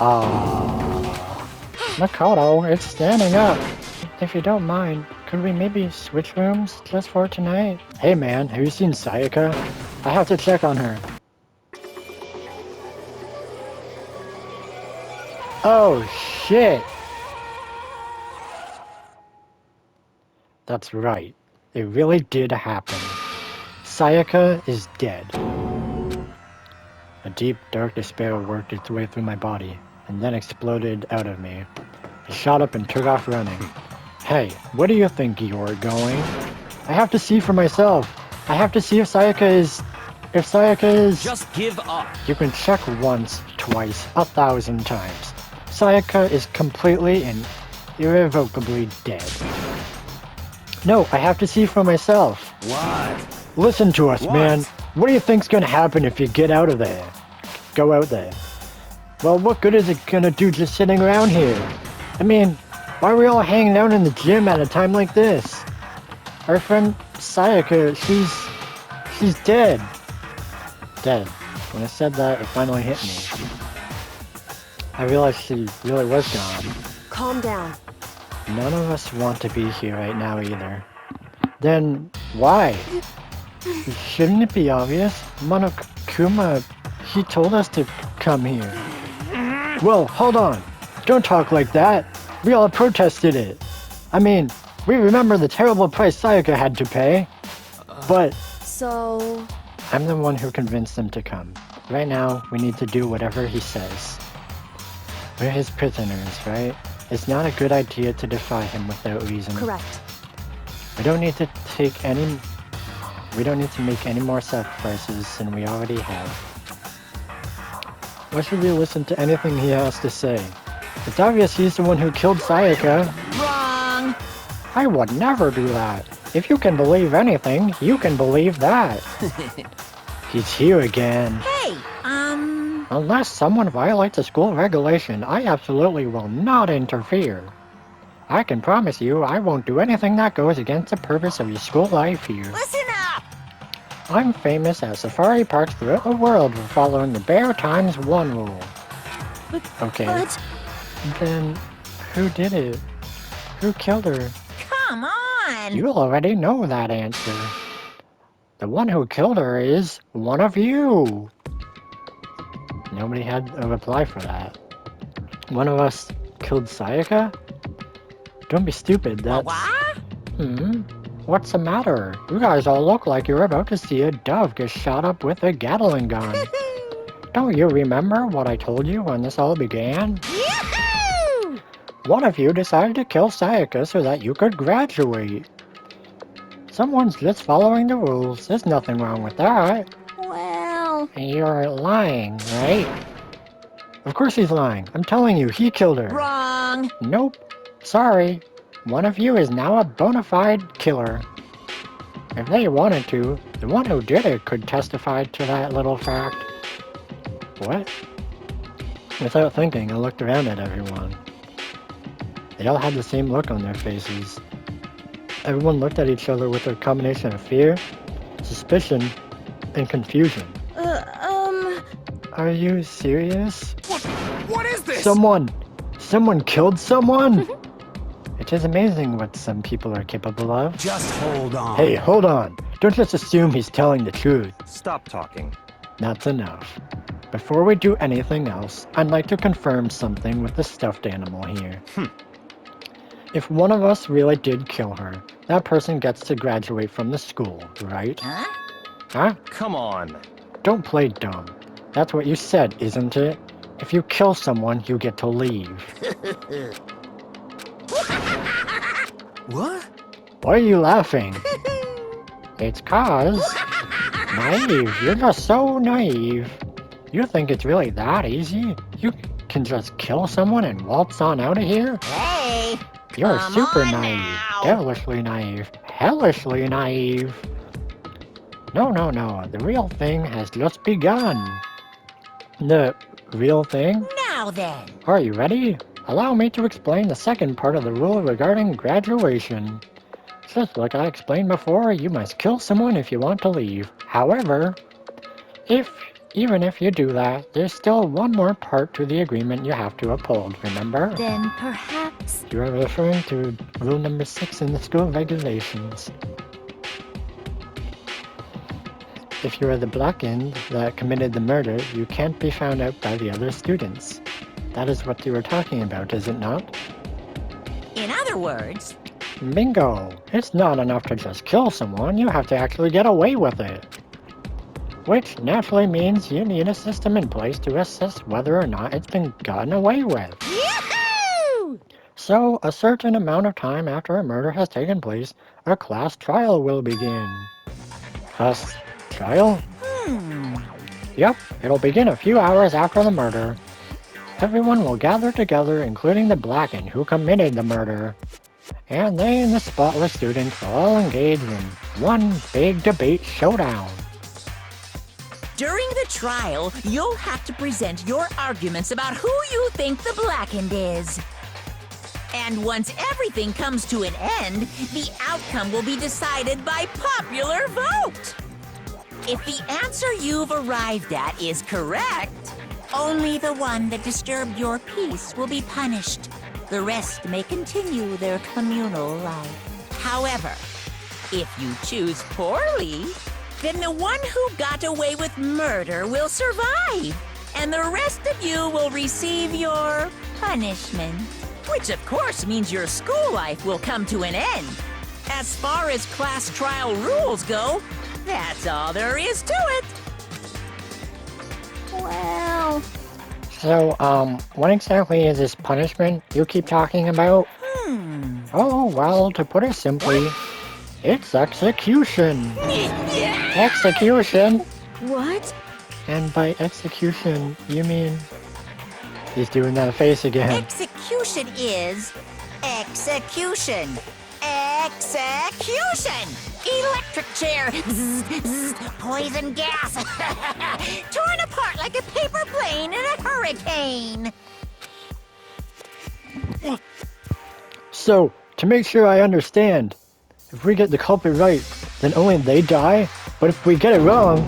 Oh, Makoto, it's standing up. If you don't mind, could we maybe switch rooms just for tonight? Hey man, have you seen Sayaka? I have to check on her. Oh shit! That's right. It really did happen. Sayaka is dead. A deep, dark despair worked its way through my body, and then exploded out of me. I shot up and took off running. Hey, where do you think you're going? I have to see for myself. I have to see if Sayaka is... Just give up! You can check once, twice, 1,000 times. Sayaka is completely and irrevocably dead. No, I have to see for myself. What? Listen to us, man. What do you think's gonna happen if you get out of there? Go out there. Well, what good is it gonna do just sitting around here? I mean, why are we all hanging out in the gym at a time like this? Our friend Sayaka, she's dead. Dead. When I said that, it finally hit me. I realized she really was gone. Calm down. None of us want to be here right now either. Then, why? Shouldn't it be obvious? Monokuma, he told us to come here. Well, hold on. Don't talk like that. We all protested it. I mean, we remember the terrible price Sayaka had to pay. But... So... I'm the one who convinced them to come. Right now, we need to do whatever he says. We're his prisoners, right? It's not a good idea to defy him without reason. Correct. We don't need to make any more sacrifices than we already have. Why should we listen to anything he has to say? It's obvious he's the one who killed Sayaka. Wrong! I would never do that. If you can believe anything, you can believe that. He's here again. Hey, Unless someone violates a school regulation, I absolutely will not interfere. I can promise you I won't do anything that goes against the purpose of your school life here. Listen up! I'm famous at safari parks throughout the world for following the Bear Times 1 rule. Okay. But... Then, who did it? Who killed her? Come on! You already know that answer. The one who killed her is one of you. Nobody had a reply for that. One of us killed Sayaka? Don't be stupid, that's... What? What's the matter? You guys all look like you're about to see a dove get shot up with a Gatling gun. Don't you remember what I told you when this all began? Yahoo! One of you decided to kill Sayaka so that you could graduate. Someone's just following the rules. There's nothing wrong with that. Well... You're lying, right? Of course he's lying. I'm telling you, he killed her. Wrong! Nope. Sorry. One of you is now a bona fide killer. If they wanted to, the one who did it could testify to that little fact. What? Without thinking, I looked around at everyone. They all had the same look on their faces. Everyone looked at each other with a combination of fear, suspicion, and confusion. Are you serious? What is this? Someone killed someone? It is amazing what some people are capable of. Just hold on. Hey, hold on. Don't just assume he's telling the truth. Stop talking. That's enough. Before we do anything else, I'd like to confirm something with the stuffed animal here. If one of us really did kill her, that person gets to graduate from the school, right? Huh? Come on. Don't play dumb. That's what you said, isn't it? If you kill someone, you get to leave. What? Why are you laughing? It's cause... Naive. You're just so naive. You think it's really that easy? You can just kill someone and waltz on out of here? Hey! You're Come super on naive. now. Devilishly naive. Hellishly naive. No. The real thing has just begun. The real thing? Now then! Are you ready? Allow me to explain the second part of the rule regarding graduation. Just like I explained before, you must kill someone if you want to leave. However, if Even if you do that, there's still one more part to the agreement you have to uphold, remember? Then perhaps... You are referring to rule number 6 in the school regulations. If you are the black end that committed the murder, you can't be found out by the other students. That is what you were talking about, is it not? In other words... Bingo! It's not enough to just kill someone, you have to actually get away with it. Which naturally means you need a system in place to assess whether or not it's been gotten away with. Yahoo! So, a certain amount of time after a murder has taken place, a class trial will begin. Class trial? Yep, it'll begin a few hours after the murder. Everyone will gather together, including the Blacken who committed the murder. And they and the spotless students will all engage in one big debate showdown. During the trial, you'll have to present your arguments about who you think the blackened is. And once everything comes to an end, the outcome will be decided by popular vote. If the answer you've arrived at is correct, only the one that disturbed your peace will be punished. The rest may continue their communal life. However, if you choose poorly, then the one who got away with murder will survive, and the rest of you will receive your punishment. Which of course means your school life will come to an end. As far as class trial rules go, that's all there is to it. Well... So, what exactly is this punishment you keep talking about? Oh, well, to put it simply, it's execution. Execution? What? And by execution, you mean... He's doing that face again. Execution is... execution. Execution! Electric chair! Zzz, zzz, poison gas! Torn apart like a paper plane in a hurricane! So, to make sure I understand, if we get the culprit right, then only they die? But if we get it wrong,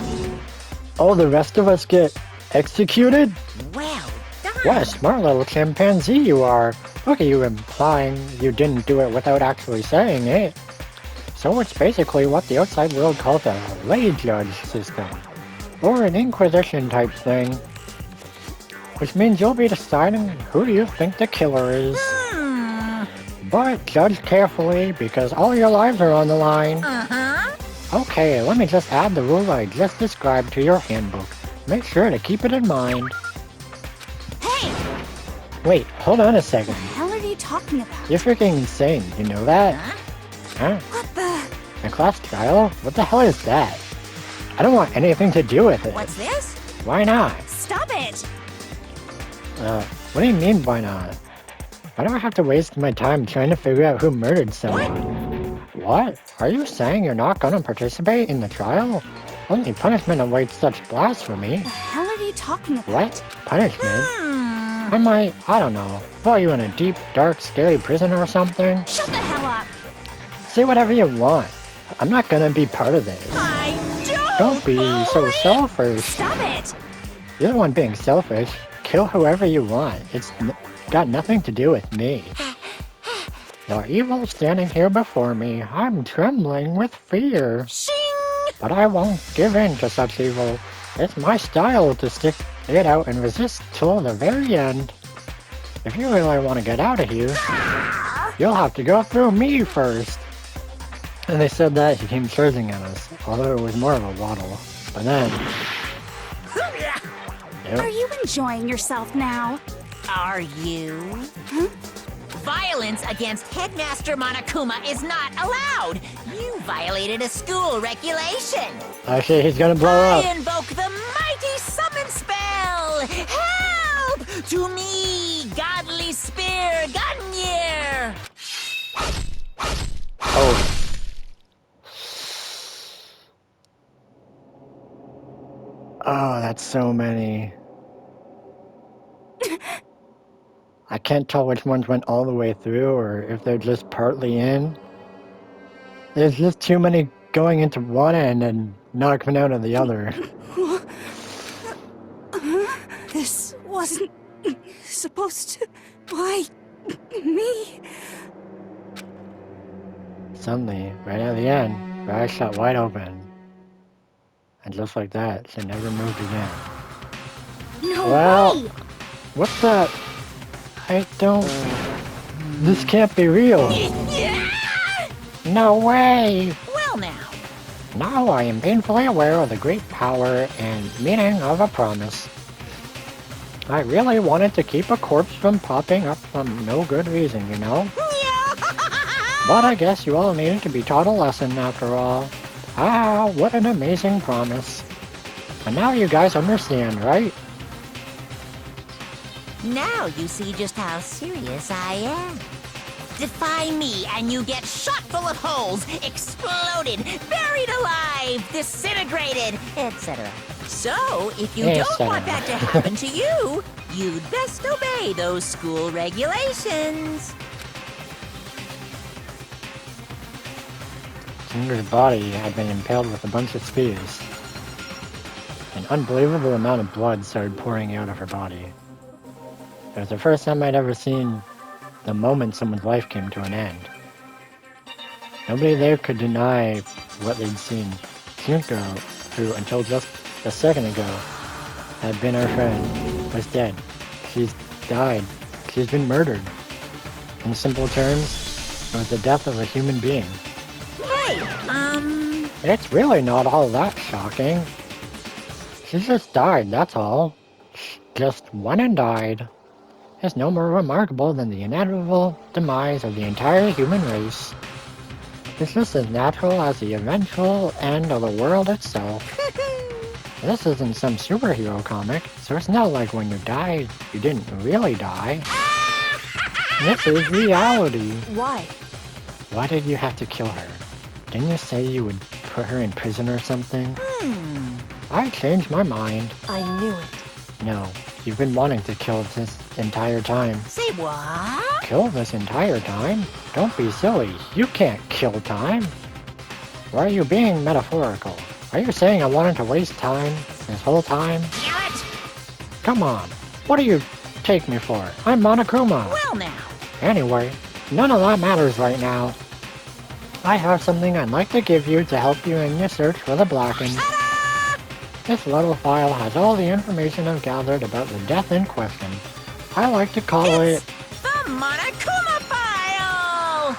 all the rest of us get executed? Well done! What a smart little chimpanzee you are! Look at you implying you didn't do it without actually saying it. So it's basically what the outside world calls a lay judge system, or an inquisition type thing. Which means you'll be deciding who you think the killer is. But judge carefully, because all your lives are on the line. Okay, let me just add the rule I just described to your handbook. Make sure to keep it in mind. Hey! Wait, hold on a second. What the hell are you talking about? You're freaking insane, you know that? Huh? What the? A class trial? What the hell is that? I don't want anything to do with it. What's this? Why not? Stop it! What do you mean, why not? Why do I have to waste my time trying to figure out who murdered someone? What? Are you saying you're not gonna participate in the trial? Only punishment awaits such blasphemy. The hell are you talking about? What? Punishment? I don't know, throw you in a deep, dark, scary prison or something? Shut the hell up! Say whatever you want. I'm not gonna be part of this. I Don't be so believe- selfish. Stop it! You're the one being selfish. Kill whoever you want. It's got nothing to do with me. You're evil standing here before me. I'm trembling with fear. Shing! But I won't give in to such evil. It's my style to stick it out and resist till the very end. If you really want to get out of here, you'll have to go through me first. And they said that he came charging at us, although it was more of a waddle. But then... Are you enjoying yourself now? Are you? Violence against Headmaster Monokuma is not allowed. You violated a school regulation. Actually, he's gonna blow I up. invoke the mighty summon spell. Help to me, godly spear Gunyear. Oh. Oh, that's so many. I can't tell which ones went all the way through or if they're just partly in. There's just too many going into one end and not coming out of the other. This wasn't supposed to... Why... me? Suddenly, right at the end, her eyes shut wide open. And just like that, she never moved again. No Well, way! what the? I don't... This can't be real. No way! Well now, Now I am painfully aware of the great power and meaning of a promise. I really wanted to keep a corpse from popping up for no good reason, you know? But I guess you all needed to be taught a lesson after all. Ah, what an amazing promise. And now you guys understand, right? now you see just how serious I am. Defy me and you get shot full of holes, exploded, buried alive, disintegrated, etc. So, if you don't want that to happen to you, you'd best obey those school regulations. Ginger's body had been impaled with a bunch of spears. An unbelievable amount of blood started pouring out of her body. It was the first time I'd ever seen the moment someone's life came to an end. Nobody there could deny what they'd seen. Junko, who until just a second ago had been our friend, was dead. She's died. She's been murdered. In simple terms, it was the death of a human being. Hey, It's really not all that shocking. She just died, that's all. Just went and died. It's no more remarkable than the inevitable demise of the entire human race. It's just as natural as the eventual end of the world itself. This isn't some superhero comic, so it's not like when you died, you didn't really die. This is reality. Why? Why did you have to kill her? Didn't you say you would put her in prison or something? I changed my mind. I knew it. No, you've been wanting to kill this entire time. say what? Kill this entire time? Don't be silly. You can't kill time. Why are you being metaphorical? Are you saying I wanted to waste time this whole time? Damn it! Come on. What do you take me for? I'm Monokuma. Well now, Anyway, none of that matters right now. I have something I'd like to give you to help you in your search for the Blackened. This little file has all the information I've gathered about the death in question. I like to call it... the Monokuma file!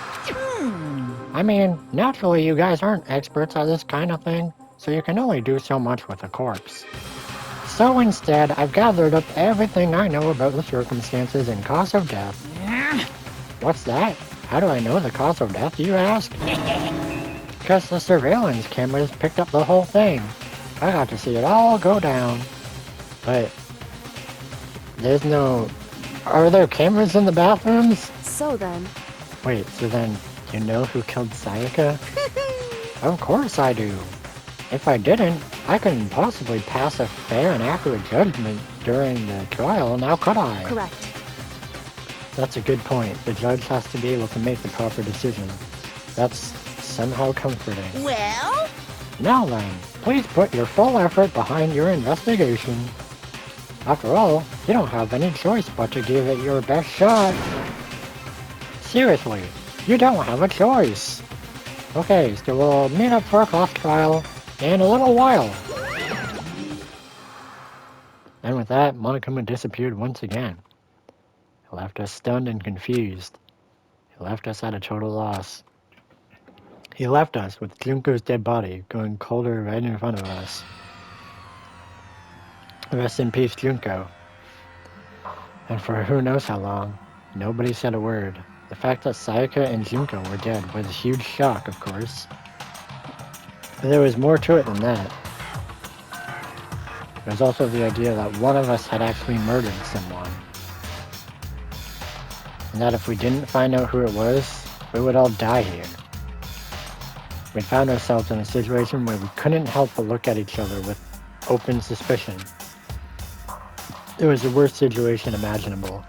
I mean, naturally you guys aren't experts at this kind of thing, so you can only do so much with a corpse. So instead, I've gathered up everything I know about the circumstances and cause of death. What's that? How do I know the cause of death, you ask? Because the surveillance cameras picked up the whole thing. I got to see it all go down. But... there's no... Are there cameras in the bathrooms? So then... Wait, so then, you know who killed Sayaka? Of course I do. If I didn't, I couldn't possibly pass a fair and accurate judgment during the trial, now could I? Correct. That's a good point. The judge has to be able to make the proper decision. That's somehow comforting. Well, Now then, please put your full effort behind your investigation. After all, you don't have any choice but to give it your best shot. Seriously, you don't have a choice. Okay, so we'll meet up for a class trial in a little while. And with that, Monokuma disappeared once again. He left us stunned and confused. He left us at a total loss. He left us with Junko's dead body going colder right in front of us. Rest in peace, Junko. And for who knows how long, nobody said a word. The fact that Sayaka and Junko were dead was a huge shock, of course. But there was more to it than that. There was also the idea that one of us had actually murdered someone. And that if we didn't find out who it was, we would all die here. We found ourselves in a situation where we couldn't help but look at each other with open suspicion. It was the worst situation imaginable.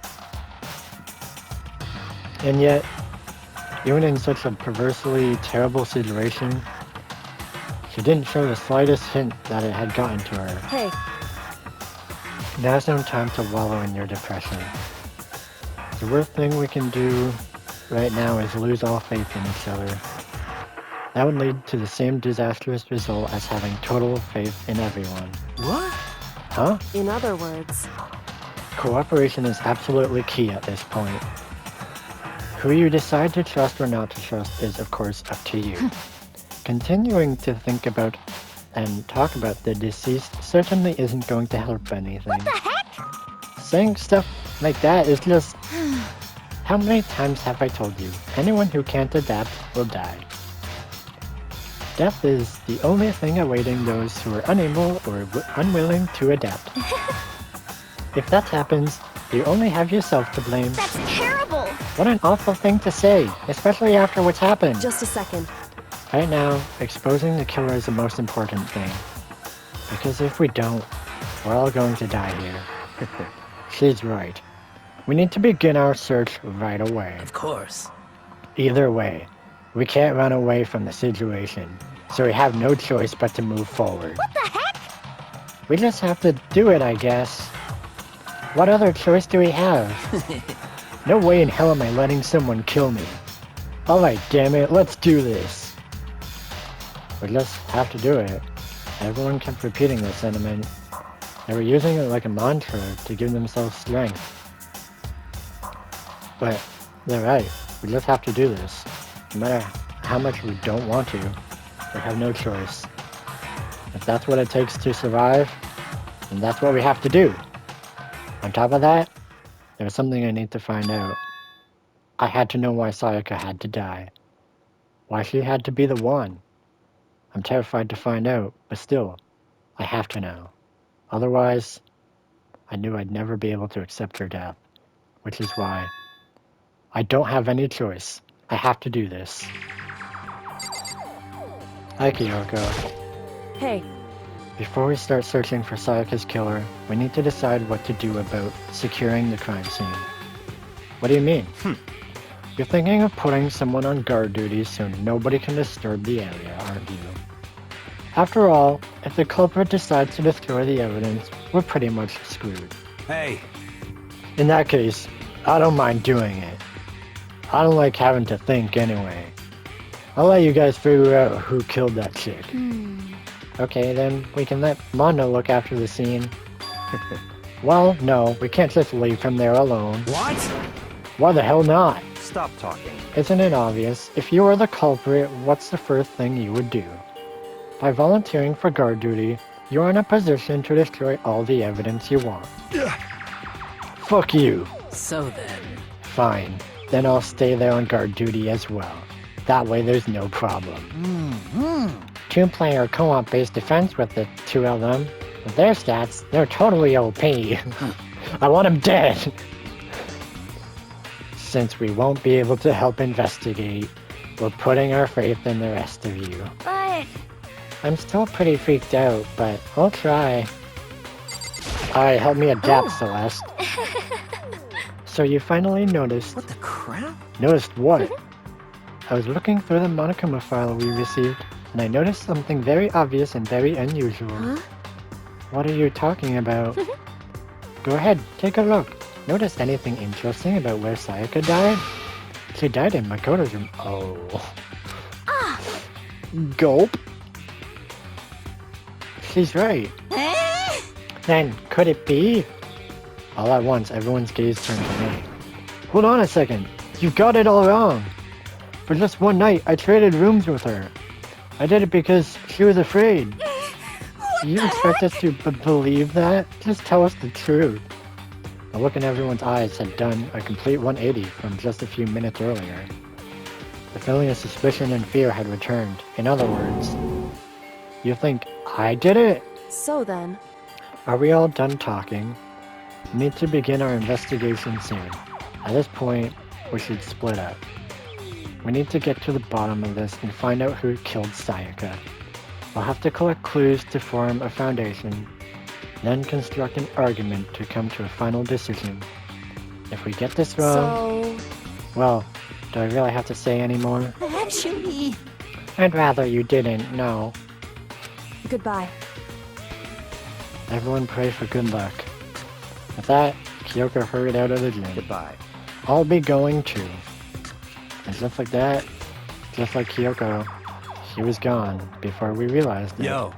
And yet, even in such a perversely terrible situation, she didn't show the slightest hint that it had gotten to her. Hey, Now's no time to wallow in your depression. The worst thing we can do right now is lose all faith in each other. That would lead to the same disastrous result as having total faith in everyone. What? Huh? In other words, Cooperation is absolutely key at this point. Who you decide to trust or not to trust is, of course, up to you. Continuing to think about and talk about the deceased certainly isn't going to help anything. What the heck? Saying stuff like that is just... How many times have I told you? Anyone who can't adapt will die. Death is the only thing awaiting those who are unable or unwilling to adapt. If that happens, you only have yourself to blame. That's terrible! What an awful thing to say, especially after what's happened. just a second. Right now, exposing the killer is the most important thing. Because if we don't, we're all going to die here. She's right. We need to begin our search right away. Of course. Either way, we can't run away from the situation, so we have no choice but to move forward. What the heck? We just have to do it, I guess. What other choice do we have? No way in hell am I letting someone kill me. Alright, damn it, let's do this. We just have to do it. Everyone kept repeating this sentiment. They were using it like a mantra to give themselves strength. But they're right, we just have to do this. No matter how much we don't want to, we have no choice. If that's what it takes to survive, then that's what we have to do. On top of that, there's something I need to find out. I had to know why Sayaka had to die. Why she had to be the one. I'm terrified to find out, but still, I have to know. Otherwise, I knew I'd never be able to accept her death. Which is why I don't have any choice. I have to do this. Hi, Kyoko. Hey, Before we start searching for Sayaka's killer, we need to decide what to do about securing the crime scene. What do you mean? You're thinking of putting someone on guard duty so nobody can disturb the area, aren't you? After all, if the culprit decides to destroy the evidence, we're pretty much screwed. Hey, In that case, I don't mind doing it. I don't like having to think anyway. I'll let you guys figure out who killed that chick. Okay, then we can let Mondo look after the scene. Well, no, we can't just leave him there alone. what? Why the hell not? Stop talking. Isn't it obvious? If you were the culprit, what's the first thing you would do? By volunteering for guard duty, you're in a position to destroy all the evidence you want. Fuck you. So then... Fine. Then I'll stay there on guard duty as well. That way there's no problem. Two-player co-op based defense with the two of them. With their stats, they're totally OP. I want them dead! Since we won't be able to help investigate, we're putting our faith in the rest of you. But... I'm still pretty freaked out, but I'll try. Alright, help me adapt, Celeste. So you finally noticed... What the crap? Noticed what? I was looking through the Monokuma file we received, and I noticed something very obvious and very unusual. Huh? What are you talking about? Go ahead, take a look. Notice anything interesting about where Sayaka died? She died in Makoto's room. Oh. Gulp. She's right. Then, could it be? All at once, everyone's gaze turned to me. Hold on a second. You got it all wrong. For just one night, I traded rooms with her. I did it because she was afraid. You expect us to believe that? Just tell us the truth. The look in everyone's eyes had done a complete 180 from just a few minutes earlier. The feeling of suspicion and fear had returned. In other words, you think I did it? so then, Are we all done talking? We need to begin our investigation soon. At this point, we should split up. We need to get to the bottom of this and find out who killed Sayaka. We'll have to collect clues to form a foundation, then construct an argument to come to a final decision. If we get this wrong, so... well, do I really have to say any more? Actually... I'd rather you didn't, no. Goodbye. Everyone pray for good luck. With that, Kyoko hurried out of the gym. Goodbye. I'll be going too. And just like that, just like Kyoko, he was gone before we realized it. Yo.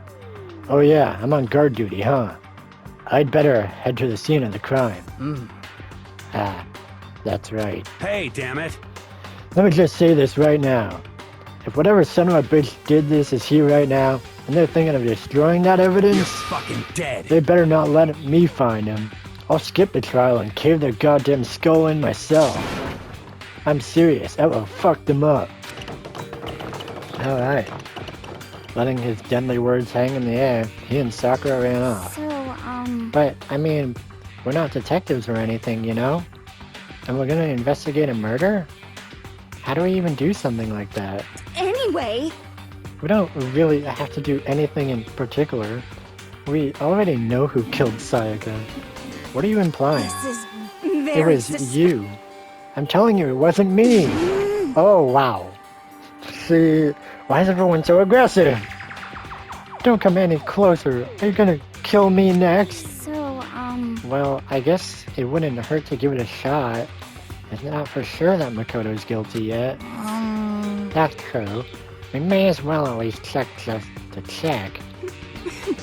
Oh yeah, I'm on guard duty, huh? I'd better head to the scene of the crime. Ah, that's right. Hey, damn it. Let me just say this right now. If whatever son of a bitch did this is here right now, and they're thinking of destroying that You're evidence, fucking dead. they better not let me find him. I'll skip the trial and cave their goddamn skull in myself. I'm serious, that will fuck them up. Alright. Letting his deadly words hang in the air, he and Sakura ran off. So, But, I mean, we're not detectives or anything, you know? And we're gonna investigate a murder? How do we even do something like that? anyway, We don't really have to do anything in particular. We already know who killed Sayaka. What are you implying? this is It very was you. I'm telling you, it wasn't me. Oh, wow. See, why is everyone so aggressive? Don't come any closer. Are you gonna kill me next? So, Well, I guess it wouldn't hurt to give it a shot. It's not for sure that Makoto's guilty yet. That's true. We may as well at least check just to check.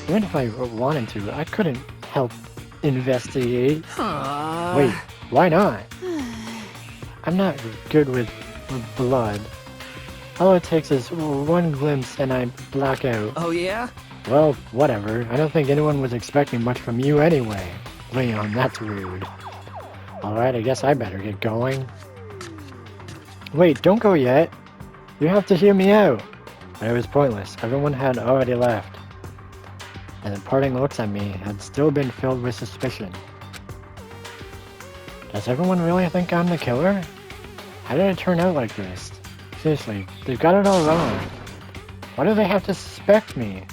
Even if I wanted to, I couldn't help investigate. Wait, why not? I'm not good with blood. All it takes is one glimpse and I black out. Oh yeah? Well, whatever. I don't think anyone was expecting much from you anyway. Leon, that's rude. Alright, I guess I better get going. Wait, don't go yet. You have to hear me out. But it was pointless. Everyone had already left. And the parting looks at me had still been filled with suspicion. Does everyone really think I'm the killer? How did it turn out like this? Seriously, they've got it all wrong. Why do they have to suspect me?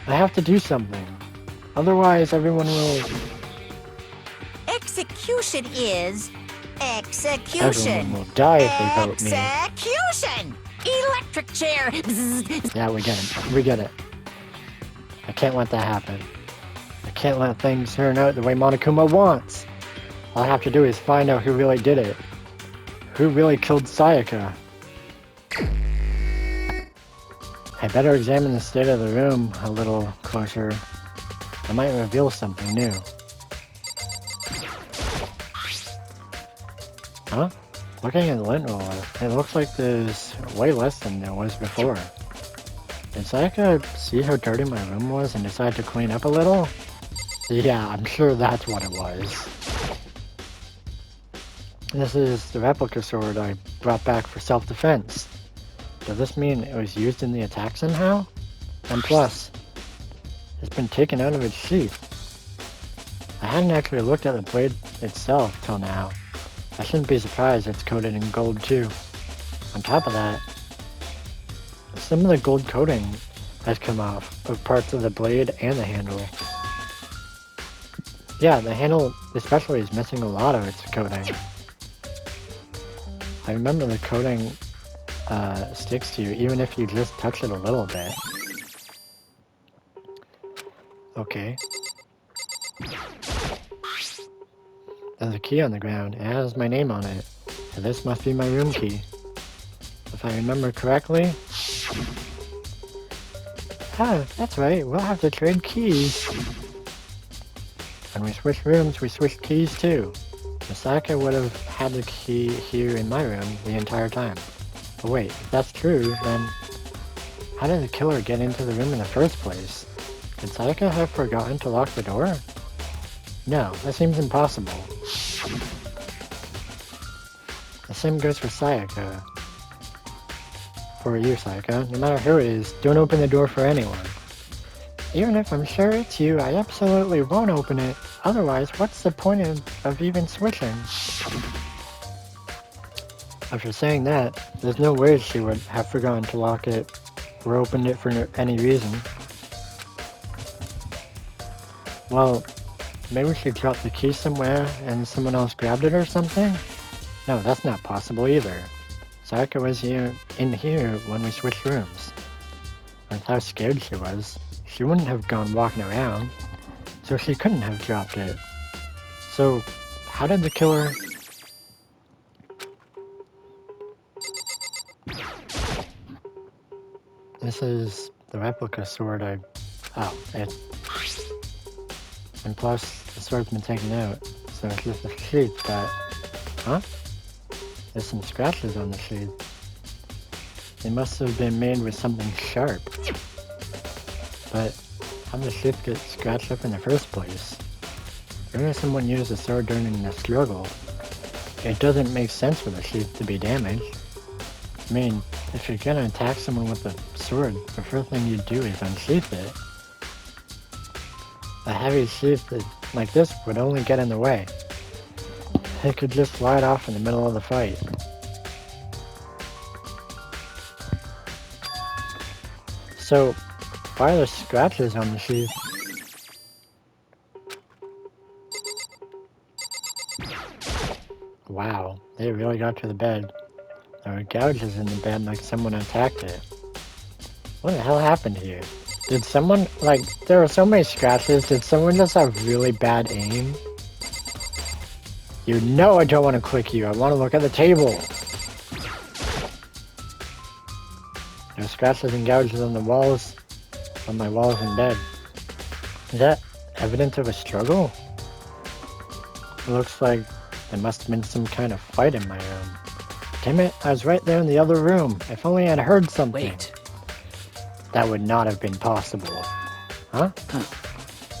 I have to do something. Otherwise, everyone will... Execution is execution. Everyone will die if they vote me. Execution! Electric chair! Bzzz. Yeah, we get it. We get it. I can't let that happen. I can't let things turn out the way Monokuma wants. All I have to do is find out who really did it. Who really killed Sayaka? I better examine the state of the room a little closer. I might reveal something new. Huh? Looking at the lint roller, it looks like there's way less than there was before. Did Sayaka see how dirty my room was and decide to clean up a little? Yeah, I'm sure that's what it was. This is the replica sword I brought back for self-defense. Does this mean it was used in the attack somehow? And plus, it's been taken out of its sheath. I hadn't actually looked at the blade itself till now. I shouldn't be surprised it's coated in gold too. On top of that, some of the gold coating has come off of parts of the blade and the handle. Yeah, the handle especially is missing a lot of its coating. I remember the coating sticks to you even if you just touch it a little bit. Okay. There's a key on the ground. It has my name on it. So this must be my room key. If I remember correctly. Ah, that's right. We'll have to trade keys. When we switch rooms, we switch keys too. Misaka would have had the key here in my room the entire time. But wait, if that's true, then how did the killer get into the room in the first place? Did Sayaka have forgotten to lock the door? No, that seems impossible. The same goes for Sayaka. For you, Sayaka, no matter who it is, don't open the door for anyone. Even if I'm sure it's you, I absolutely won't open it. Otherwise, what's the point of even switching? After saying that, there's no way she would have forgotten to lock it or opened it for any reason. Well, maybe she dropped the key somewhere and someone else grabbed it or something? No, that's not possible either. Sayaka was in here when we switched rooms. With how scared she was, she wouldn't have gone walking around. So she couldn't have dropped it. So, how did the killer... This is the replica sword I... Oh, it... And plus, the sword's been taken out, so it's just a sheath that... Huh? There's some scratches on the sheath. They must have been made with something sharp. But how did the sheath get scratched up in the first place? Even if someone used the sword during the struggle, it doesn't make sense for the sheath to be damaged. I mean, if you're gonna attack someone with a sword, the first thing you do is unsheath it. A heavy sheath like this would only get in the way. It could just slide off in the middle of the fight. So, why are there scratches on the sheath? Wow, they really got to the bed. There were gouges in the bed like someone attacked it. What the hell happened here? Did someone, like, there were so many scratches, did someone just have really bad aim? You know I don't want to click you, I want to look at the table! There's scratches and gouges on the walls, on my walls in bed. Is that evidence of a struggle? It looks like there must have been some kind of fight in my room. Damn it, I was right there in the other room. If only I'd heard something. Wait. That would not have been possible. Huh?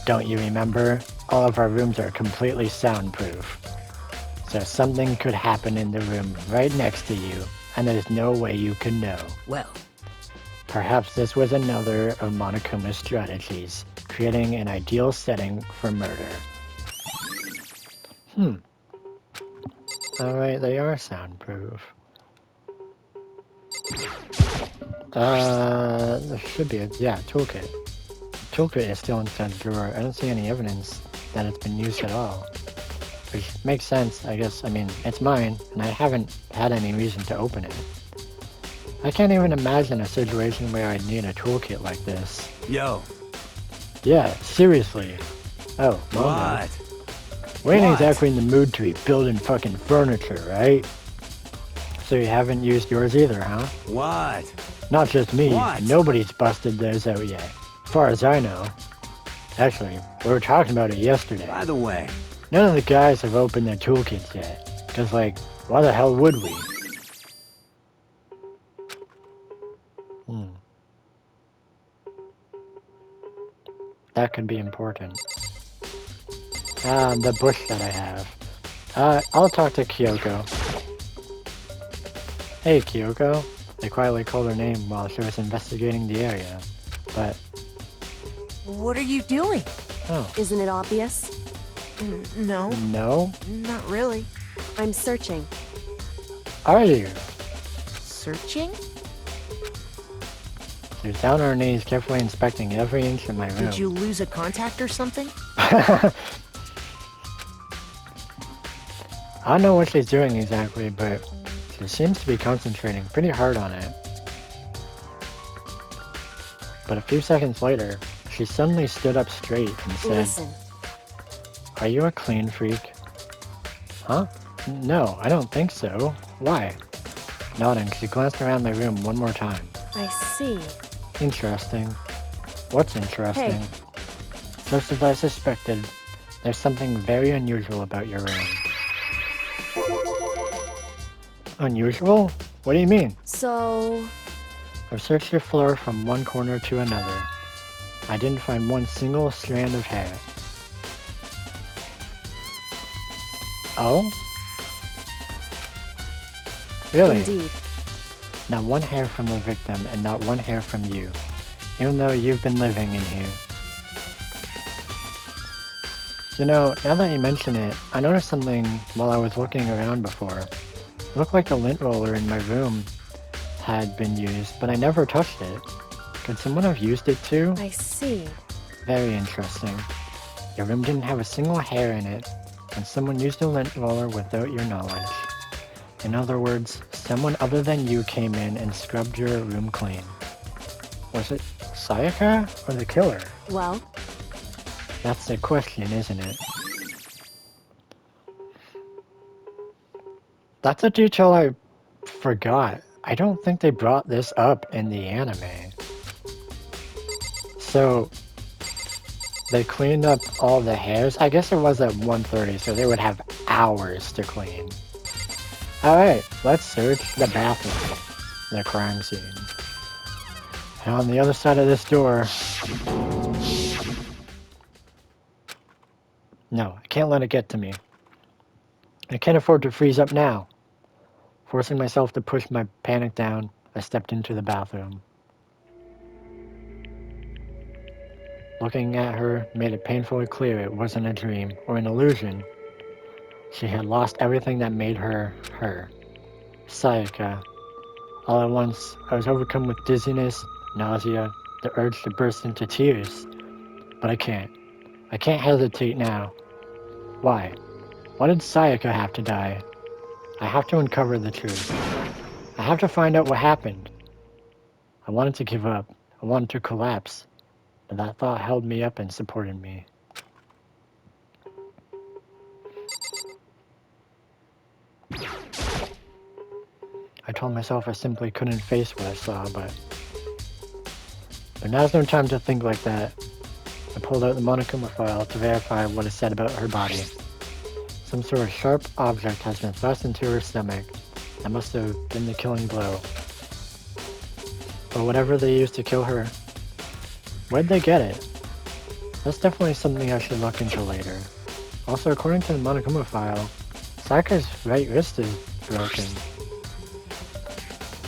Don't you remember? All of our rooms are completely soundproof. So something could happen in the room right next to you, and there's no way you can know. Well, Perhaps this was another of Monokuma's strategies, creating an ideal setting for murder. Alright, they are soundproof. There should be yeah, toolkit. Toolkit is still inside the drawer. I don't see any evidence that it's been used at all. Which makes sense, I guess. I mean, it's mine, and I haven't had any reason to open it. I can't even imagine a situation where I'd need a toolkit like this. Yo. Yeah, seriously. Oh, Momo. What? We ain't What? exactly in the mood to be building fucking furniture, right? So you haven't used yours either, huh? What? Not just me. What? Nobody's busted theirs out yet. As far as I know. Actually, we were talking about it yesterday. By the way, None of the guys have opened their toolkits yet. Cause like, why the hell would we? That could be important. The bush that I have. I'll talk to Kyoko. Hey, Kyoko. They quietly called her name while she was investigating the area. But, What are you doing? oh, Isn't it obvious? No, no? not really. I'm searching. Are you? Searching? She's down on her knees, carefully inspecting every inch of my room. Did you lose a contact or something? I don't know what she's doing exactly, but she seems to be concentrating pretty hard on it. But a few seconds later, she suddenly stood up straight and said, Listen. "Are you a clean freak?" Huh? No, I don't think so. Why? Nodding, she glanced around my room one more time. I see. Interesting. What's interesting? Hey. Just as I suspected, there's something very unusual about your room. Unusual? What do you mean? So, I've searched your floor from one corner to another. I didn't find one single strand of hair. Oh? Really? indeed. Not one hair from the victim and not one hair from you, even though you've been living in here. You know, now that you mention it, I noticed something while I was looking around before. It looked like the lint roller in my room had been used, but I never touched it. Could someone have used it too? I see. Very interesting. Your room didn't have a single hair in it, and someone used a lint roller without your knowledge. In other words, someone other than you came in and scrubbed your room clean. Was it Sayaka or the killer? Well, That's the question, isn't it? That's a detail I forgot. I don't think they brought this up in the anime. So, they cleaned up all the hairs. I guess it was at 1:30, so they would have hours to clean. Alright, let's search the bathroom. The crime scene. And on the other side of this door... No, I can't let it get to me. I can't afford to freeze up now. Forcing myself to push my panic down, I stepped into the bathroom. Looking at her made it painfully clear it wasn't a dream or an illusion. She had lost everything that made her, her. Sayaka. All at once, I was overcome with dizziness, nausea, the urge to burst into tears. But I can't. I can't hesitate now. Why? Why did Sayaka have to die? I have to uncover the truth. I have to find out what happened. I wanted to give up. I wanted to collapse. But that thought held me up and supported me. I told myself I simply couldn't face what I saw, but now's no time to think like that. I pulled out the Monokuma file to verify what it said about her body. Some sort of sharp object has been thrust into her stomach. That must have been the killing blow. Or whatever they used to kill her. Where'd they get it? That's definitely something I should look into later. Also, according to the Monokuma file, Sayaka's right wrist is broken.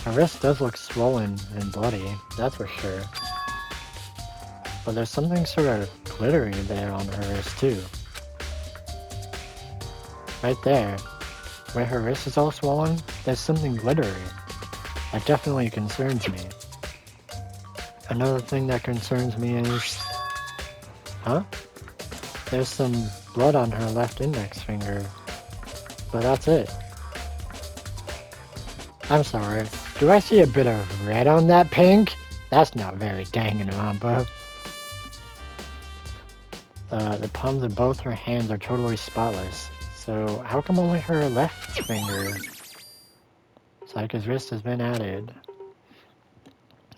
Her wrist does look swollen and bloody, that's for sure. But there's something sort of glittery there on her wrist too. Right there, where her wrist is all swollen, there's something glittery. That definitely concerns me. Another thing that concerns me is... Huh? There's some blood on her left index finger. But that's it. I'm sorry. Do I see a bit of red on that pink? That's not very Danganronpa. The palms of both her hands are totally spotless. So how come only her left finger? Sayaka's wrist has been added.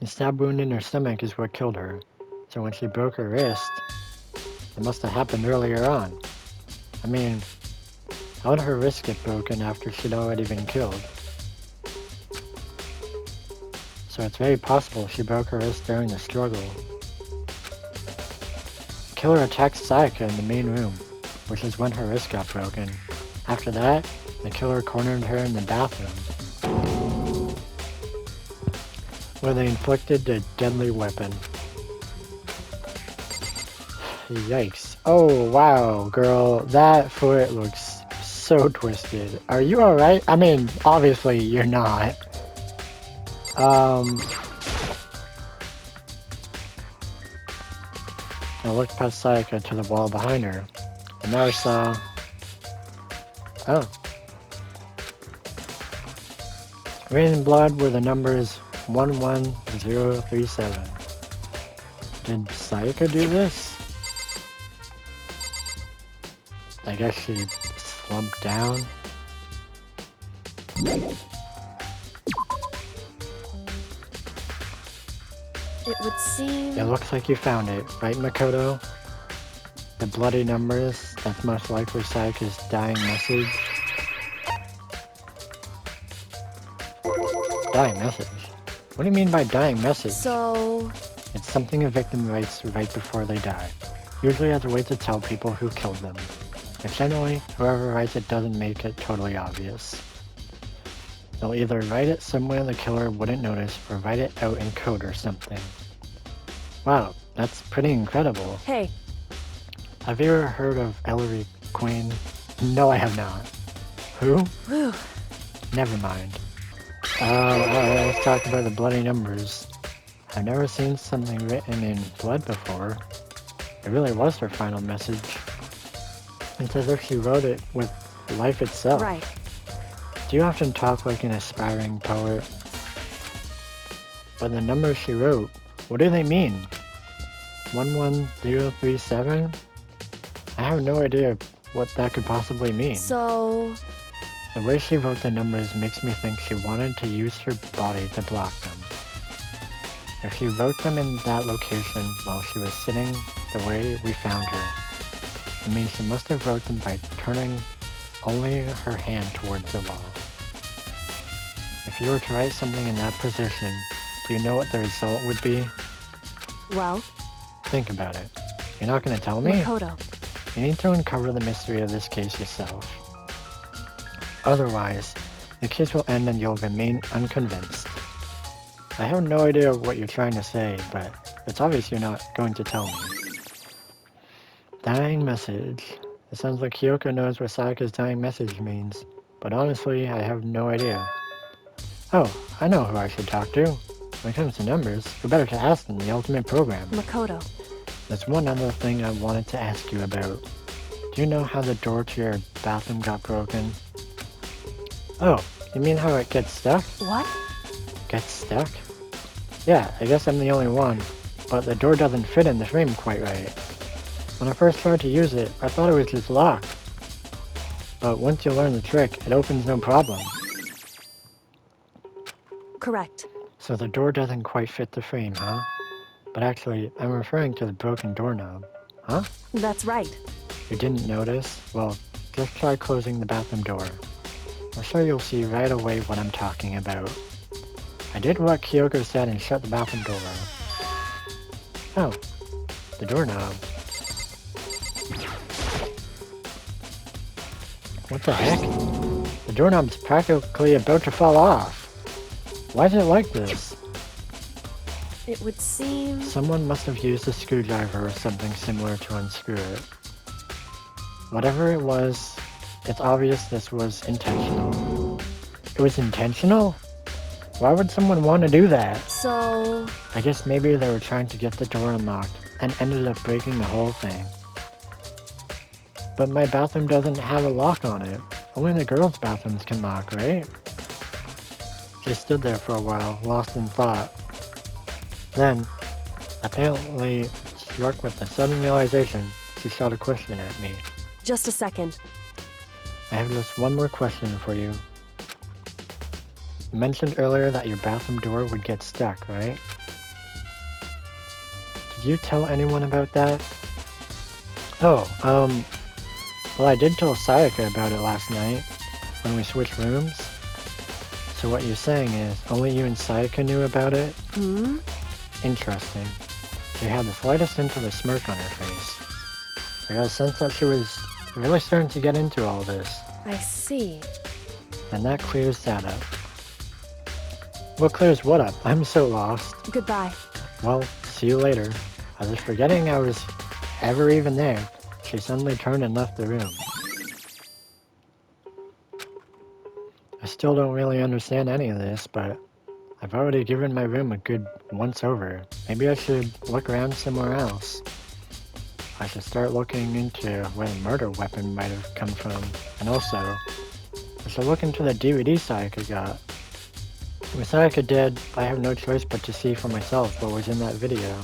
The stab wound in her stomach is what killed her. So when she broke her wrist, it must have happened earlier on. I mean, how would her wrist get broken after she'd already been killed? So it's very possible she broke her wrist during the struggle. The killer attacked Sayaka in the main room, which is when her wrist got broken. After that, the killer cornered her in the bathroom, where they inflicted the deadly weapon. Yikes. Oh wow, girl, that foot looks so twisted. Are you alright? I mean, obviously you're not. I looked past Sayaka to the wall behind her, and now I saw... Oh. Written in blood were the numbers 11037. Did Sayaka do this? I guess she slumped down. It would seem... It looks like you found it, right, Makoto? The bloody numbers, that's most likely Sayaka's dying message. Dying message? What do you mean by dying message? So... It's something a victim writes right before they die, usually as a way to tell people who killed them. But generally, whoever writes it doesn't make it totally obvious. They'll either write it somewhere the killer wouldn't notice, or write it out in code or something. Wow, that's pretty incredible. Hey. Have you ever heard of Ellery Queen? No, I have not. Who? Whew. Never mind. Let's talk about the bloody numbers. I've never seen something written in blood before. It really was her final message. It's as if she wrote it with life itself. Right. Do you often talk like an aspiring poet? But the numbers she wrote, what do they mean? 11037? I have no idea what that could possibly mean. So, The way she wrote the numbers makes me think she wanted to use her body to block them. If she wrote them in that location while she was sitting the way we found her, it means she must have wrote them by turning only her hand towards the wall. If you were to write something in that position, do you know what the result would be? well, Think about it. You're not going to tell me? Makoto. You need to uncover the mystery of this case yourself. Otherwise, the case will end and you'll remain unconvinced. I have no idea what you're trying to say, but it's obvious you're not going to tell me. Dying message. It sounds like Kyoko knows what Sayaka's dying message means, but honestly, I have no idea. Oh, I know who I should talk to. When it comes to numbers, who better to ask than the ultimate program? Makoto. There's one other thing I wanted to ask you about. Do you know how the door to your bathroom got broken? Oh, you mean how it gets stuck? What? Gets stuck? Yeah, I guess I'm the only one, but the door doesn't fit in the frame quite right. When I first tried to use it, I thought it was just locked. But once you learn the trick, it opens no problem. Correct. So the door doesn't quite fit the frame, huh? But actually, I'm referring to the broken doorknob. Huh? That's right. You didn't notice? Well, just try closing the bathroom door. I'm sure you'll see right away what I'm talking about. I did what Kyoko said and shut the bathroom door. Oh, the doorknob. What the heck? The doorknob's practically about to fall off. Why is it like this? It would seem... Someone must have used a screwdriver or something similar to unscrew it. Whatever it was, it's obvious this was intentional. It was intentional? Why would someone want to do that? So... I guess maybe they were trying to get the door unlocked and ended up breaking the whole thing. But my bathroom doesn't have a lock on it. Only the girls' bathrooms can lock, right? She stood there for a while, lost in thought. Then, apparently struck with a sudden realization, she shot a question at me. Just a second. I have just one more question for you. You mentioned earlier that your bathroom door would get stuck, right? Did you tell anyone about that? Oh, well, I did tell Sayaka about it last night, when we switched rooms. So what you're saying is, only you and Sayaka knew about it? Hmm? Interesting. She had the slightest hint of a smirk on her face. I got a sense that she was really starting to get into all this. I see. And that clears that up. What clears what up? I'm so lost. Goodbye. Well, see you later. I was forgetting I was ever even there. She suddenly turned and left the room. I still don't really understand any of this, but I've already given my room a good once-over. Maybe I should look around somewhere else. I should start looking into where the murder weapon might have come from. And also, I should look into the DVD Sayaka got. With Sayaka dead, I have no choice but to see for myself what was in that video.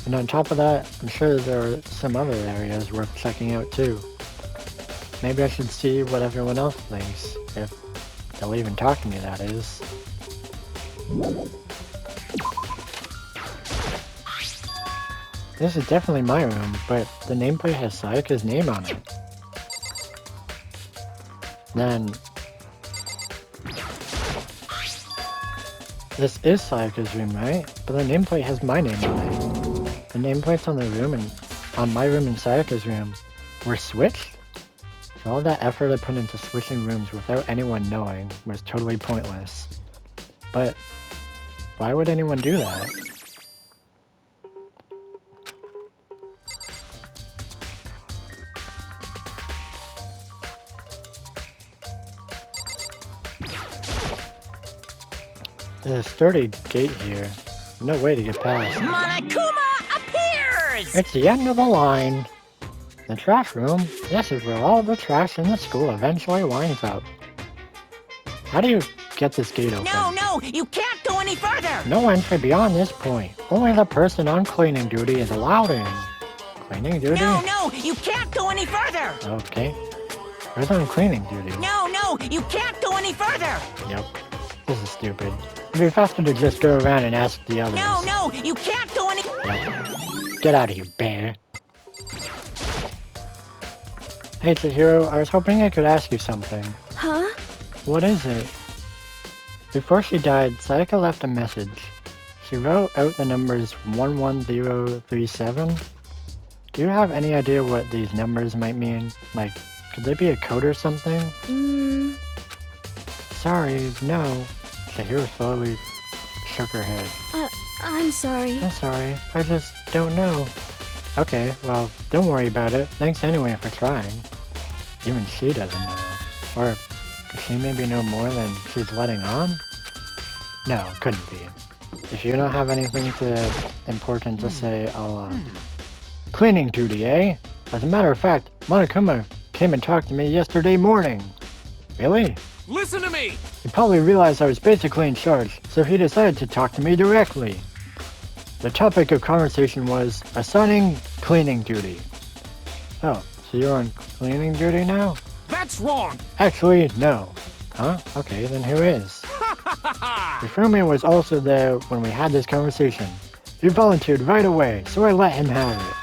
And on top of that, I'm sure there are some other areas worth checking out too. Maybe I should see what everyone else thinks, if they'll even talk to me, that is. This is definitely my room, but the nameplate has Sayaka's name on it. Then... this is Sayaka's room, right? But the nameplate has my name on it. The nameplates on the room and on my room and Sayaka's room were switched? So all that effort I put into switching rooms without anyone knowing was totally pointless. But why would anyone do that? There's a sturdy gate here. No way to get past. Monokuma appears! It's the end of the line. The trash room. This is where all the trash in the school eventually winds up. How do you get this gate open? No, you can't go any further! No entry beyond this point. Only the person on cleaning duty is allowed in. Cleaning duty? No, you can't go any further! Okay. Where's on cleaning duty? No, you can't go any further! Yep. This is stupid. It'd be faster to just go around and ask the others. No, you can't go any... Yep. Get out of here, bear. Hey, Chihiro, I was hoping I could ask you something. Huh? What is it? Before she died, Sayaka left a message. She wrote out the numbers 11037. Do you have any idea what these numbers might mean? Like, could they be a code or something? Sorry, no. Chihiro slowly shook her head. I'm sorry. I'm sorry, I just don't know. Okay, well, don't worry about it. Thanks anyway for trying. Even she doesn't know. Or, does she maybe know more than she's letting on? No, couldn't be. If you don't have anything important to say, I'll, Cleaning duty, eh? As a matter of fact, Monokuma came and talked to me yesterday morning. Really? Listen to me! He probably realized I was basically in charge, so he decided to talk to me directly. The topic of conversation was assigning cleaning duty. Oh, so you're on cleaning duty now? That's wrong! Actually, no. Huh? Okay, then who is? Rifumi was also there when we had this conversation. He volunteered right away, so I let him have it.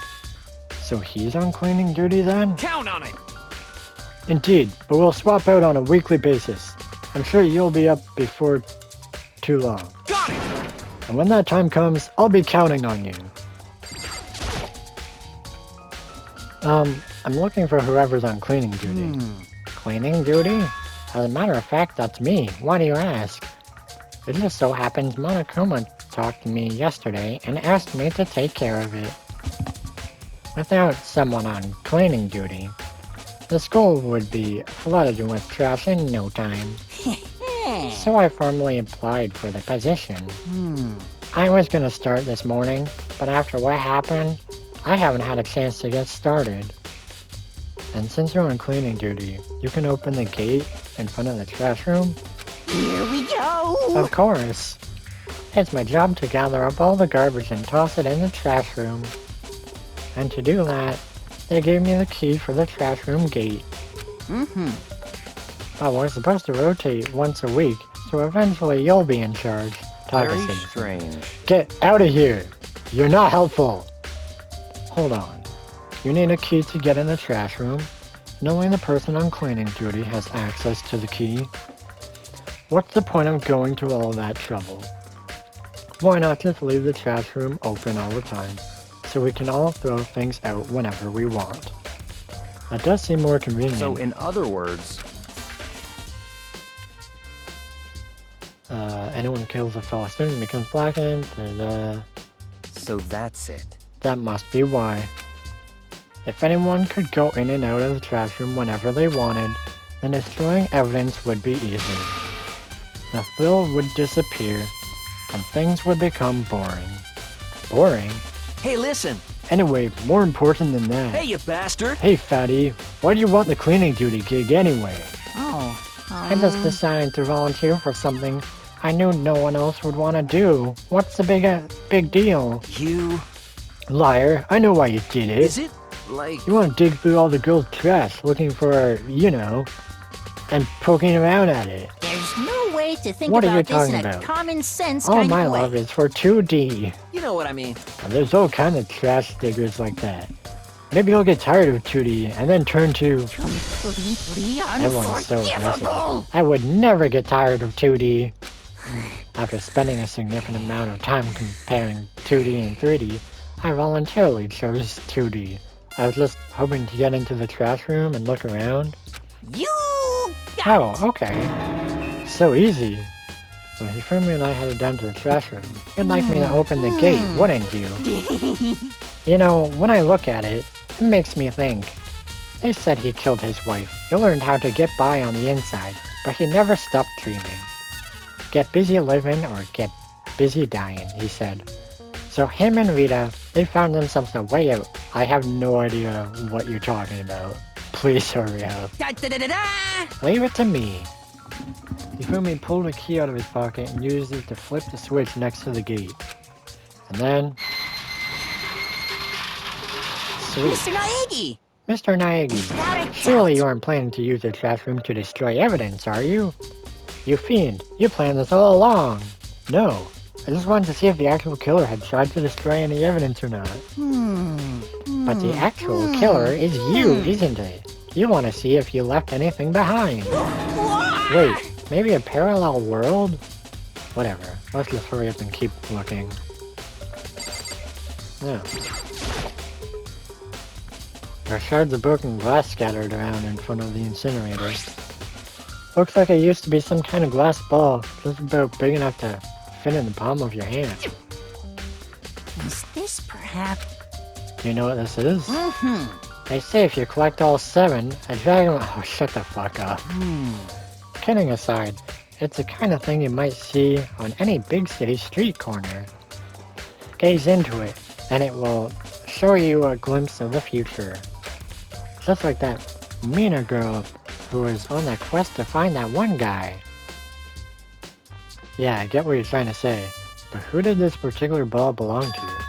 So he's on cleaning duty then? Count on it! Indeed, but we'll swap out on a weekly basis. I'm sure you'll be up before too long. Got it! And when that time comes, I'll be counting on you. I'm looking for whoever's on cleaning duty. Cleaning duty? As a matter of fact, that's me. Why do you ask? It just so happens Monokuma talked to me yesterday and asked me to take care of it. Without someone on cleaning duty, the school would be flooded with trash in no time. So I formally applied for the position. I was gonna start this morning, but after what happened, I haven't had a chance to get started. And since you're on cleaning duty, you can open the gate in front of the trash room? Here we go! Of course. It's my job to gather up all the garbage and toss it in the trash room. And to do that, they gave me the key for the trash room gate. But we're supposed to rotate once a week, so eventually you'll be in charge. Very Takase. strange. Get out of here! You're not helpful! Hold on. You need a key to get in the trash room, and only the person on cleaning duty has access to the key. What's the point of going to all that trouble? Why not just leave the trash room open all the time, so we can all throw things out whenever we want? That does seem more convenient. So in other words, anyone kills a fellow student becomes blackened, so that's it. that must be why. If anyone could go in and out of the trash room whenever they wanted, then destroying evidence would be easy. The thrill would disappear, and things would become boring. Boring? Hey, listen! Anyway, more important than that. Hey, you bastard! Hey, fatty, why do you want the cleaning duty gig anyway? I just decided to volunteer for something I knew no one else would want to do. What's the big deal? You... Liar, I know why you did it. Is it, like... You want to dig through all the girls' trash looking for, you know, and poking around at it. There's no way to think What are you about this talking in a about? common sense All kind my of way. love is for 2D. You know what I mean. And there's all kinds of trash diggers like that. Maybe you'll get tired of 2D and then turn to... Completely Everyone's so unforgivable. aggressive. I would never get tired of 2D. After spending a significant amount of time comparing 2D and 3D, I voluntarily chose 2D. I was just hoping to get into the trash room and look around. You Oh, okay. So easy. So Hifumi and I headed down to the trash room. You'd like me to open the gate, wouldn't you? You know, when I look at it, it makes me think. They said he killed his wife. He learned how to get by on the inside, but he never stopped dreaming. Get busy living or get busy dying, he said. So him and Rita, they found themselves a way out. I have no idea what you're talking about. Please hurry up. Leave it to me. Hifumi pulled a key out of his pocket and used it to flip the switch next to the gate. And then... sweet. Mr. Naegi! Mr. Naegi, Without a surely you doubt. aren't planning to use the trash room to destroy evidence, are you? You fiend, you planned this all along. No, I just wanted to see if the actual killer had tried to destroy any evidence or not. But the actual killer is you, isn't it? You want to see if you left anything behind. Wait, maybe a parallel world? Whatever, let's just hurry up and keep looking. No. There are shards of broken glass scattered around in front of the incinerator. Looks like it used to be some kind of glass ball, just about big enough to fit in the palm of your hand. Is this perhaps... Do you know what this is? They say if you collect all 7, a dragon... Oh, shut the fuck up. Kidding aside, it's the kind of thing you might see on any big city street corner. Gaze into it, and it will show you a glimpse of the future. Just like that Mina girl who was on that quest to find that one guy. Yeah, I get what you're trying to say, but who did this particular ball belong to?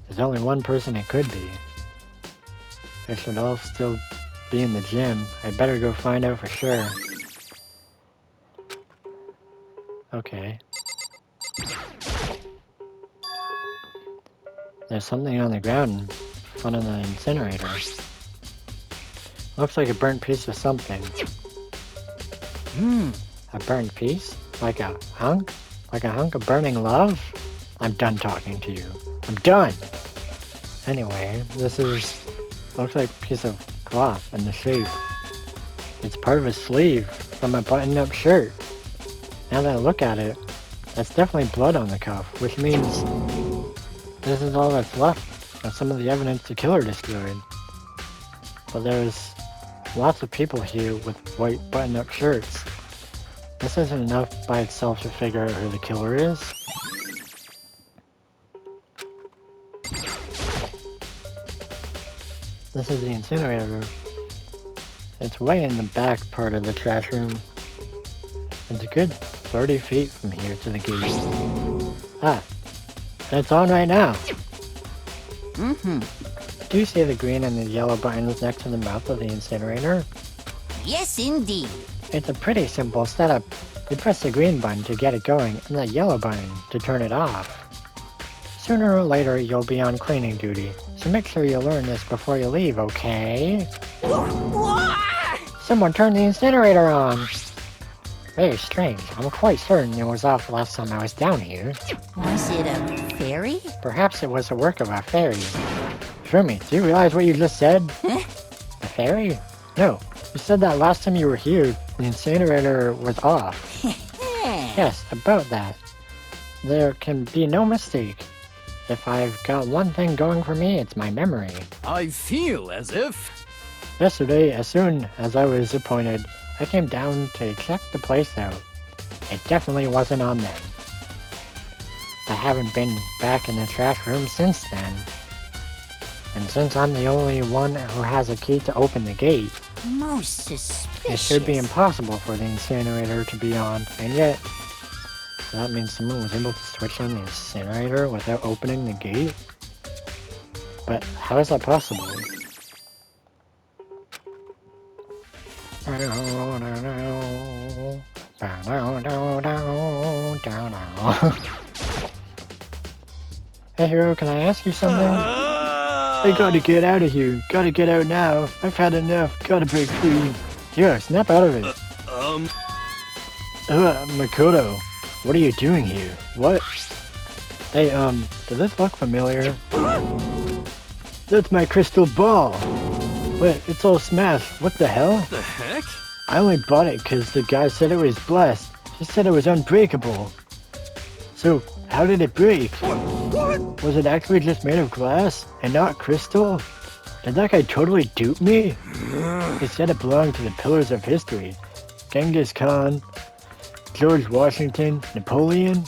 There's only one person it could be. They should all still be in the gym. I'd better go find out for sure. Okay. There's something on the ground in front of the incinerator. Looks like a burnt piece of something. A burnt piece? Like a hunk? Like a hunk of burning love? I'm done talking to you. I'm done! Anyway, this is... looks like a piece of cloth in the shape. It's part of a sleeve from a buttoned-up shirt. Now that I look at it, that's definitely blood on the cuff, which means this is all that's left of some of the evidence the killer destroyed. But there's lots of people here with white button-up shirts. This isn't enough by itself to figure out who the killer is. This is the incinerator room. It's way in the back part of the trash room. It's a good 30 feet from here to the gate. Ah, it's on right now. Do you see the green and the yellow buttons next to the mouth of the incinerator? Yes, indeed. It's a pretty simple setup. You press the green button to get it going and the yellow button to turn it off. Sooner or later you'll be on cleaning duty, so make sure you learn this before you leave, okay? Someone turned the incinerator on! Very strange. I'm quite certain it was off last time I was down here. Was it a fairy? Perhaps it was the work of a fairy. Shroomy, do you realize what you just said? Huh? A fairy? No. You said that last time you were here, the incinerator was off. Yes, about that. There can be no mistake. If I've got one thing going for me, it's my memory. I feel as if... Yesterday, as soon as I was appointed, I came down to check the place out. It definitely wasn't on them. I haven't been back in the trash room since then. And since I'm the only one who has a key to open the gate, Most suspicious. it should be impossible for the incinerator to be on, and yet, that means someone was able to switch on the incinerator without opening the gate? But how is that possible? Hey hero, can I ask you something? I gotta get out of here. Gotta get out now. I've had enough. Gotta break free. Yeah, snap out of it. Makoto, what are you doing here? What? Hey, does this look familiar? That's my crystal ball. Wait, it's all smashed. What the hell? The heck? I only bought it because the guy said it was blessed. He said it was unbreakable. So, how did it break? What? Was it actually just made of glass and not crystal? Did that guy totally dupe me? He said it belonged to the pillars of history. Genghis Khan, George Washington, Napoleon.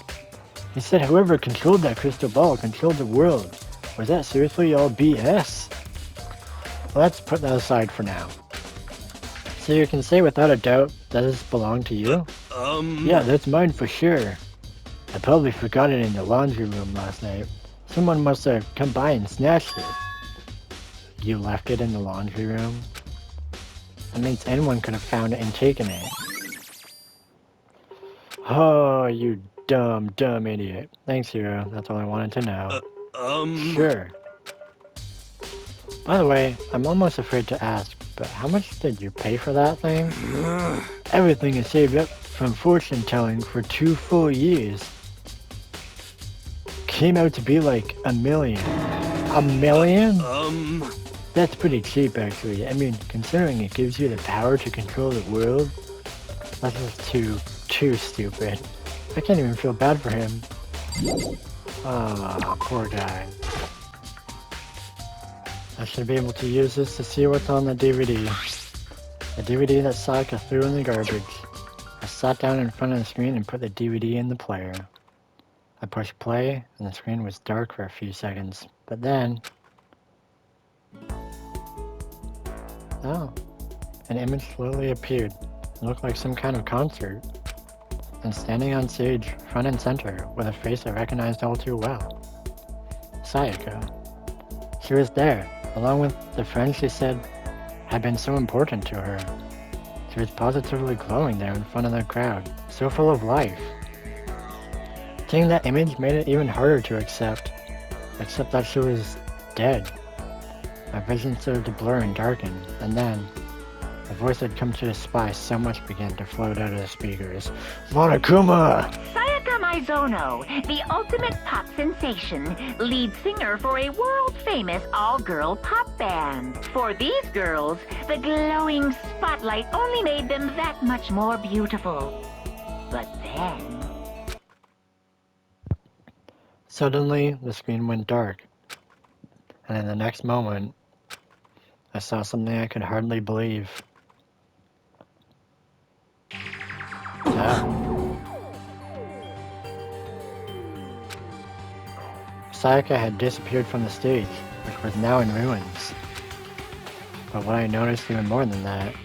He said whoever controlled that crystal ball controlled the world. Was that seriously all BS? Let's put that aside for now. So you can say without a doubt, does this belong to you? Yeah, that's mine for sure. I probably forgot it in the laundry room last night. Someone must have come by and snatched it. you left it in the laundry room? That means anyone could have found it and taken it. Oh, you dumb idiot. Thanks, Hero. That's all I wanted to know. Sure. By the way, I'm almost afraid to ask, but how much did you pay for that thing? Everything is saved up from fortune telling for 2 full years. Came out to be like $1 million. $1 million? That's pretty cheap, actually. I mean, considering it gives you the power to control the world, that's just too stupid. I can't even feel bad for him. Ah, poor guy. I should be able to use this to see what's on the DVD. The DVD that Sayaka threw in the garbage. I sat down in front of the screen and put the DVD in the player. I pushed play, and the screen was dark for a few seconds, but then... Oh, an image slowly appeared. It looked like some kind of concert. And standing on stage, front and center, with a face I recognized all too well. Sayaka. She was there, along with the friends she said had been so important to her. She was positively glowing there in front of the crowd, so full of life. Seeing that image made it even harder to accept that she was dead. My vision started to blur and darken, and then the voice I'd come to despise so much began to float out of the speakers. Monokuma! Sayaka Maizono, the ultimate pop sensation, lead singer for a world-famous all-girl pop band. For these girls, the glowing spotlight only made them that much more beautiful. But then... Suddenly, the screen went dark, and in the next moment, I saw something I could hardly believe. Sayaka had disappeared from the stage, which was now in ruins. But what I noticed even more than that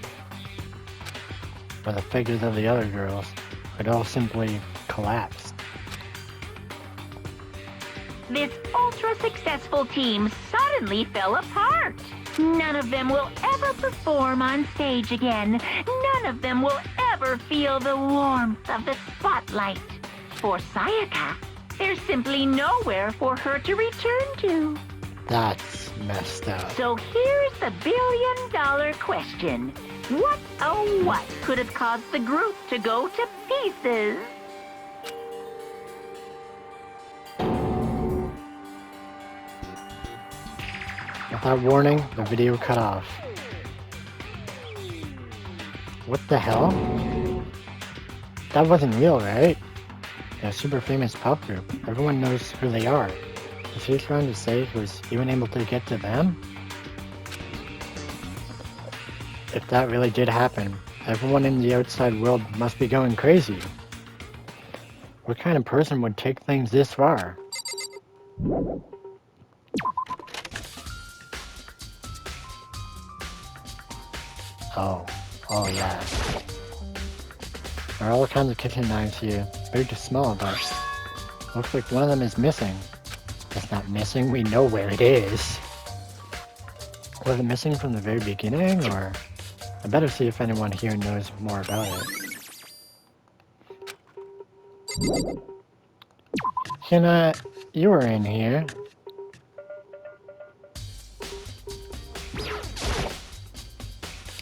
were the figures of the other girls, who had all simply collapsed. This ultra-successful team suddenly fell apart. None of them will ever perform on stage again. None of them will ever feel the warmth of the spotlight. For Sayaka, there's simply nowhere for her to return to. That's messed up. So here's the billion-dollar question. What, oh what, could have caused the group to go to pieces? Without warning, the video cut off. What the hell? That wasn't real, right? They're a super famous pop group. Everyone knows who they are. Is he trying to say he was even able to get to them? If that really did happen, everyone in the outside world must be going crazy. What kind of person would take things this far? Oh yeah. There are all kinds of kitchen knives here, big to small, but looks like one of them is missing. If it's not missing, we know where it is. Was it missing from the very beginning, or... I better see if anyone here knows more about it. Hina, you were in here.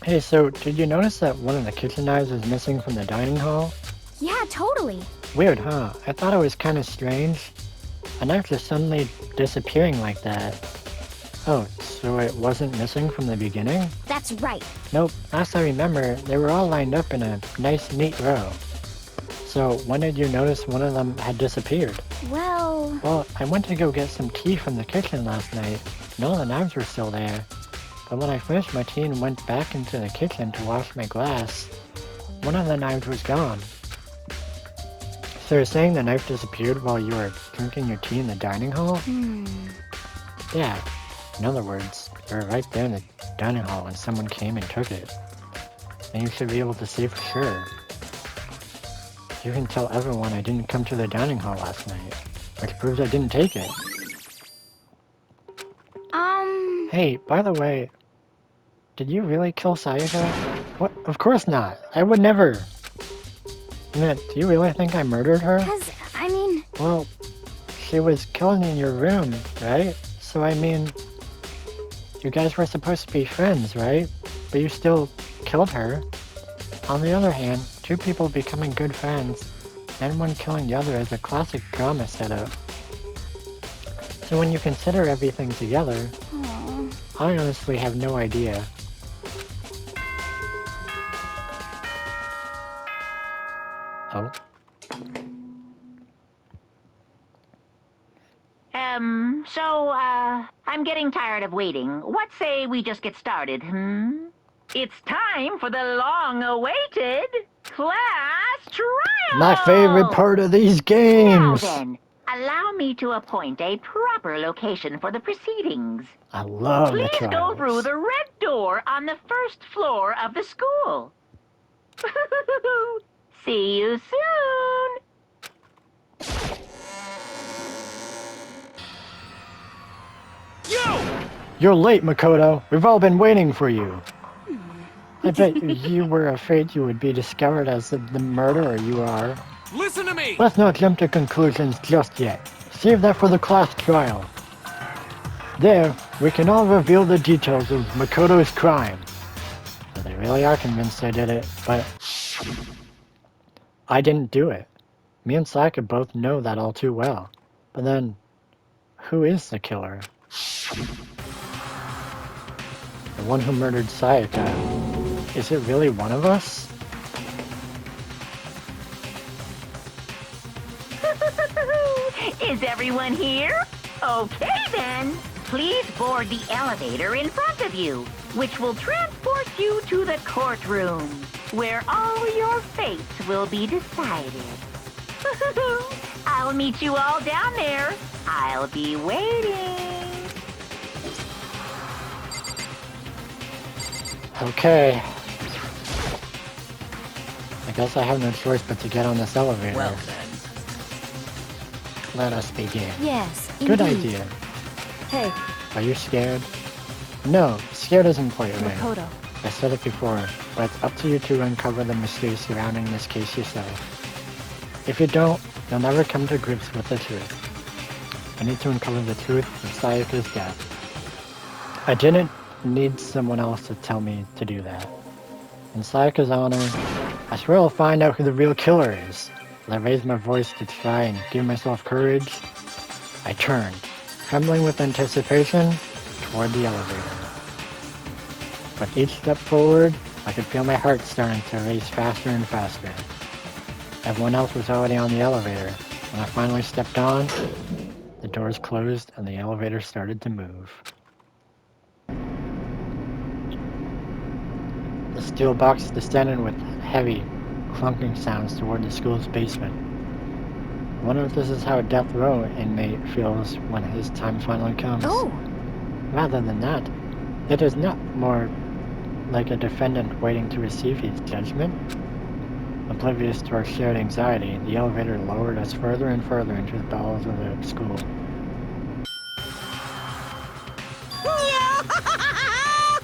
Hey, so did you notice that one of the kitchen knives is missing from the dining hall? Yeah, totally. Weird, huh? I thought it was kind of strange. A knife just suddenly disappearing like that. Oh, so it wasn't missing from the beginning? That's right. Nope, last I remember, they were all lined up in a nice, neat row. So when did you notice one of them had disappeared? Well, I went to go get some tea from the kitchen last night, and all the knives were still there. But when I finished my tea and went back into the kitchen to wash my glass, one of the knives was gone. So you're saying the knife disappeared while you were drinking your tea in the dining hall? Yeah, in other words, you were right there in the dining hall when someone came and took it. And you should be able to say for sure. You can tell everyone I didn't come to the dining hall last night, which proves I didn't take it. Hey, by the way, did you really kill Sayaka? What? Of course not. I would never. Annette, do you really think I murdered her? I mean... Well, she was killed in your room, right? So I mean, you guys were supposed to be friends, right? But you still killed her. On the other hand, two people becoming good friends and one killing the other is a classic drama setup. So when you consider everything together, Aww. I honestly have no idea. Oh? I'm getting tired of waiting. What say we just get started, It's time for the long-awaited class trial! My favorite part of these games! Now then, allow me to appoint a proper location for the proceedings. I love the Please trials. go through the red door on the first floor of the school. See you soon! You're late, Makoto. We've all been waiting for you. I bet you were afraid you would be discovered as the murderer you are. Listen to me! Let's not jump to conclusions just yet. Save that for the class trial. There, we can all reveal the details of Makoto's crime. So they really are convinced I did it, but I didn't do it. Me and Sayaka both know that all too well. But then, who is the killer? The one who murdered Sayaka. Is it really one of us? Is everyone here? Okay then. Please board the elevator in front of you, which will transport you to the courtroom, where all your fates will be decided. I'll meet you all down there. I'll be waiting. Okay. I guess I have no choice but to get on this elevator. Well then. Let us begin. Yes, Good indeed. idea. Hey, Are you scared? No, scared isn't quite right. Makoto. I said it before, but it's up to you to uncover the mystery surrounding this case yourself. If you don't, you'll never come to grips with the truth. I need to uncover the truth of Sayaka's death. I didn't need someone else to tell me to do that. In Sayaka's honor, I swear I'll find out who the real killer is. As I raised my voice to try and give myself courage, I turned, trembling with anticipation, toward the elevator. With each step forward, I could feel my heart starting to race faster and faster. Everyone else was already on the elevator. When I finally stepped on, the doors closed and the elevator started to move. The steel box descended with heavy, clunking sounds toward the school's basement. I wonder if this is how a death row inmate feels when his time finally comes. Oh, Rather than that, it is not more like a defendant waiting to receive his judgment. Oblivious to our shared anxiety, the elevator lowered us further and further into the bowels of the school.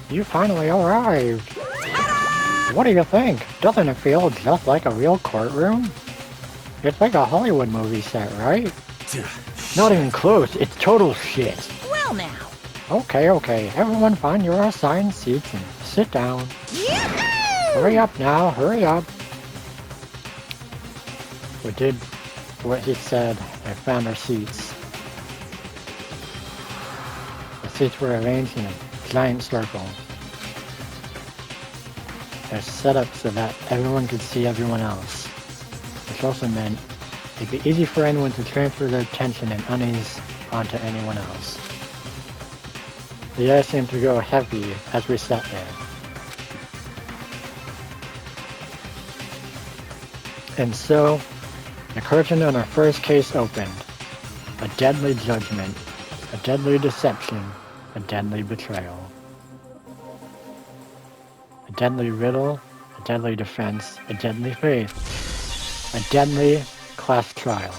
You finally arrived! What do you think? Doesn't it feel just like a real courtroom? It's like a Hollywood movie set, right? Not even close, it's total shit. Well now. Okay, everyone find your assigned seats and sit down. Yahoo! Hurry up now, hurry up. We did what he said and found our seats. The seats were arranged in a giant circle. They're set up so that everyone could see everyone else, which also meant it'd be easy for anyone to transfer their tension and unease onto anyone else. The air seemed to go heavy as we sat there. And so, the curtain on our first case opened. A deadly judgment, a deadly deception, a deadly betrayal. A deadly riddle, a deadly defense, a deadly faith, a deadly class trial.